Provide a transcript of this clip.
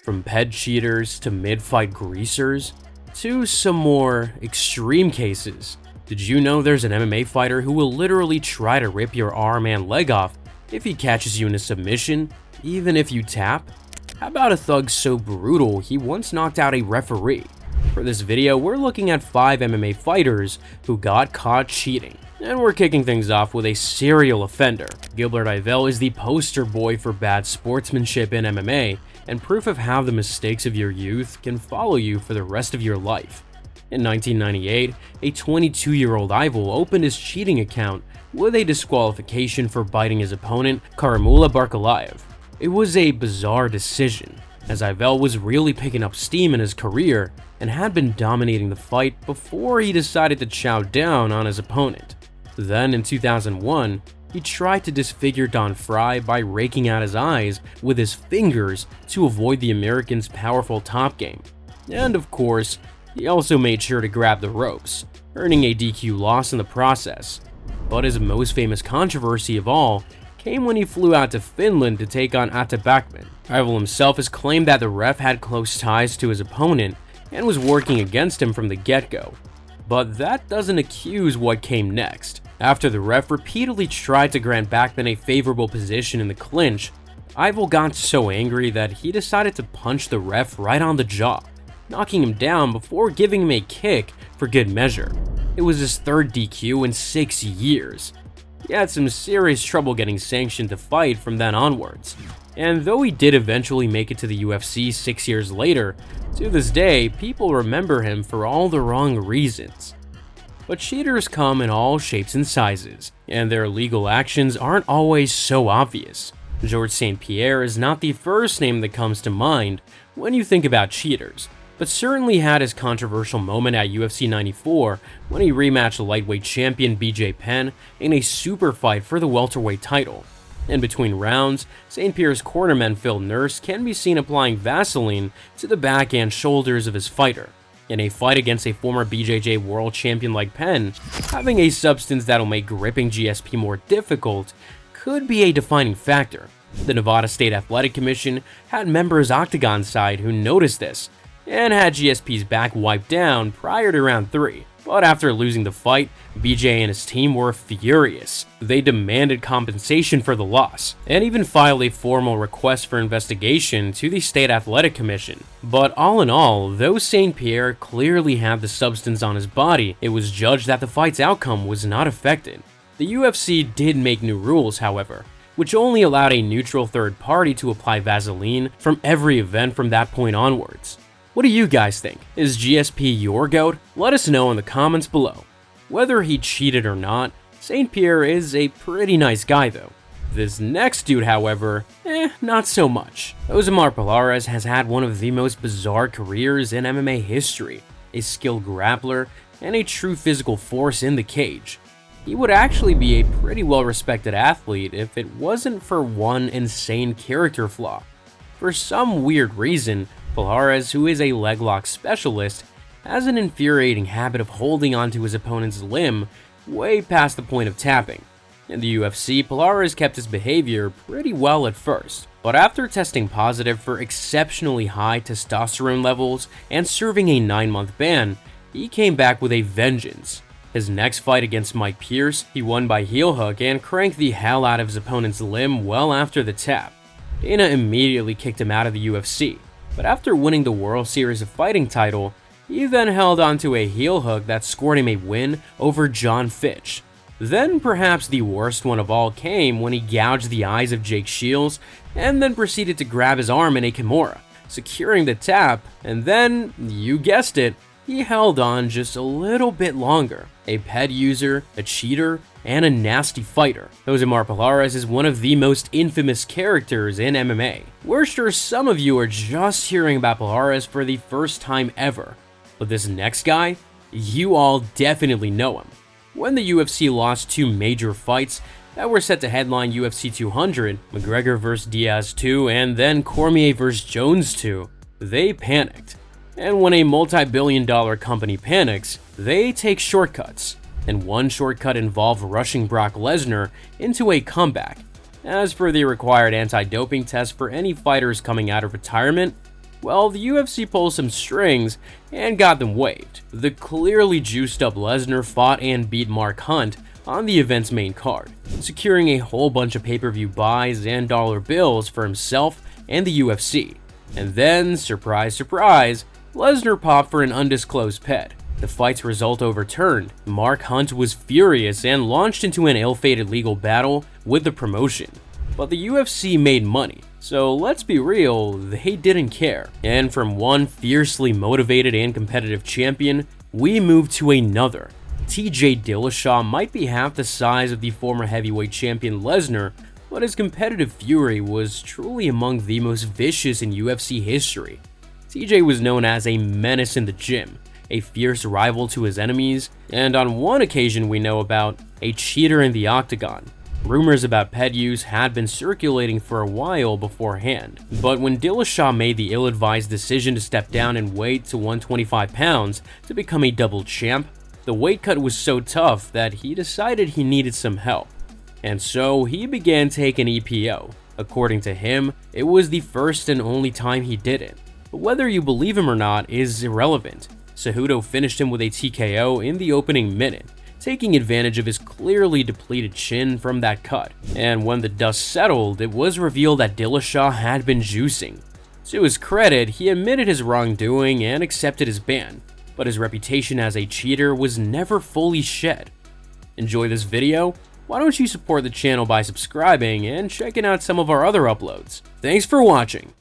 From ped cheaters to mid-fight greasers to some more extreme cases. Did you know there's an MMA fighter who will literally try to rip your arm and leg off if he catches you in a submission, even if you tap? How about a thug so brutal he once knocked out a referee? For this video, we're looking at 5 MMA fighters who got caught cheating. And we're kicking things off with a serial offender. Gilbert Yvel is the poster boy for bad sportsmanship in MMA, and proof of how the mistakes of your youth can follow you for the rest of your life. In 1998, a 22-year-old Yvel opened his cheating account with a disqualification for biting his opponent, Karimula Barkalaev. It was a bizarre decision, as Yvel was really picking up steam in his career and had been dominating the fight before he decided to chow down on his opponent. Then in 2001, he tried to disfigure Don Frye by raking out his eyes with his fingers to avoid the American's powerful top game. And of course, he also made sure to grab the ropes, earning a DQ loss in the process. But his most famous controversy of all came when he flew out to Finland to take on Atte Backman. Yvel himself has claimed that the ref had close ties to his opponent and was working against him from the get-go. But that doesn't accuse what came next. After the ref repeatedly tried to grant Backman a favorable position in the clinch, Yvel got so angry that he decided to punch the ref right on the jaw, knocking him down before giving him a kick for good measure. It was his third DQ in 6 years. He had some serious trouble getting sanctioned to fight from then onwards, and though he did eventually make it to the UFC 6 years later, to this day, people remember him for all the wrong reasons. But cheaters come in all shapes and sizes, and their illegal actions aren't always so obvious. Georges St-Pierre is not the first name that comes to mind when you think about cheaters, but certainly had his controversial moment at UFC 94 when he rematched lightweight champion BJ Penn in a super fight for the welterweight title. In between rounds, St-Pierre's cornerman Phil Nurse can be seen applying Vaseline to the back and shoulders of his fighter. In a fight against a former BJJ world champion like Penn, having a substance that'll make gripping GSP more difficult could be a defining factor. The Nevada State Athletic Commission had members Octagon side who noticed this and had GSP's back wiped down prior to round 3. But after losing the fight, BJ and his team were furious. They demanded compensation for the loss, and even filed a formal request for investigation to the State Athletic Commission. But all in all, though St-Pierre clearly had the substance on his body, it was judged that the fight's outcome was not affected. The UFC did make new rules, however, which only allowed a neutral third party to apply Vaseline from every event from that point onwards. What do you guys think? Is GSP your GOAT? Let us know in the comments below. Whether he cheated or not, St-Pierre is a pretty nice guy though. This next dude, however, not so much. Osimar Pilares has had one of the most bizarre careers in MMA history, a skilled grappler and a true physical force in the cage. He would actually be a pretty well-respected athlete if it wasn't for one insane character flaw. For some weird reason, Pilares, who is a leg lock specialist, has an infuriating habit of holding onto his opponent's limb way past the point of tapping. In the UFC, Pilares kept his behavior pretty well at first, but after testing positive for exceptionally high testosterone levels and serving a 9-month ban, he came back with a vengeance. His next fight against Mike Pierce, he won by heel hook and cranked the hell out of his opponent's limb well after the tap. Dana immediately kicked him out of the UFC. But after winning the World Series of Fighting title, he then held onto a heel hook that scored him a win over John Fitch. Then perhaps the worst one of all came when he gouged the eyes of Jake Shields and then proceeded to grab his arm in a Kimura, securing the tap, and then, you guessed it, he held on just a little bit longer. A ped user, a cheater, and a nasty fighter. Osimar Pilares is one of the most infamous characters in MMA. We're sure some of you are just hearing about Pilares for the first time ever, but this next guy, you all definitely know him. When the UFC lost 2 major fights that were set to headline UFC 200, McGregor vs Diaz 2 and then Cormier vs Jones 2, they panicked. And when a multi-billion-dollar company panics, they take shortcuts. And one shortcut involved rushing Brock Lesnar into a comeback. As for the required anti-doping test for any fighters coming out of retirement, Well, the UFC pulled some strings and got them waived. The clearly juiced up Lesnar fought and beat Mark Hunt on the event's main card, securing a whole bunch of pay-per-view buys and dollar bills for himself and the UFC. And then, surprise, surprise, Lesnar popped for an undisclosed pet. The fight's result overturned. Mark Hunt was furious and launched into an ill-fated legal battle with the promotion. But the UFC made money, so let's be real, they didn't care. And from one fiercely motivated and competitive champion, we move to another. TJ Dillashaw might be half the size of the former heavyweight champion Lesnar, but his competitive fury was truly among the most vicious in UFC history. TJ was known as a menace in the gym, a fierce rival to his enemies, and on one occasion we know about, a cheater in the octagon. Rumors about pet use had been circulating for a while beforehand, but when Dillashaw made the ill-advised decision to step down in weight to 125 pounds to become a double champ, the weight cut was so tough that he decided he needed some help. And so he began taking EPO. According to him, it was the first and only time he did it. But whether you believe him or not is irrelevant. Cejudo finished him with a TKO in the opening minute, taking advantage of his clearly depleted chin from that cut. And when the dust settled, it was revealed that Dillashaw had been juicing. To his credit, he admitted his wrongdoing and accepted his ban, but his reputation as a cheater was never fully shed. Enjoy this video? Why don't you support the channel by subscribing and checking out some of our other uploads? Thanks for watching.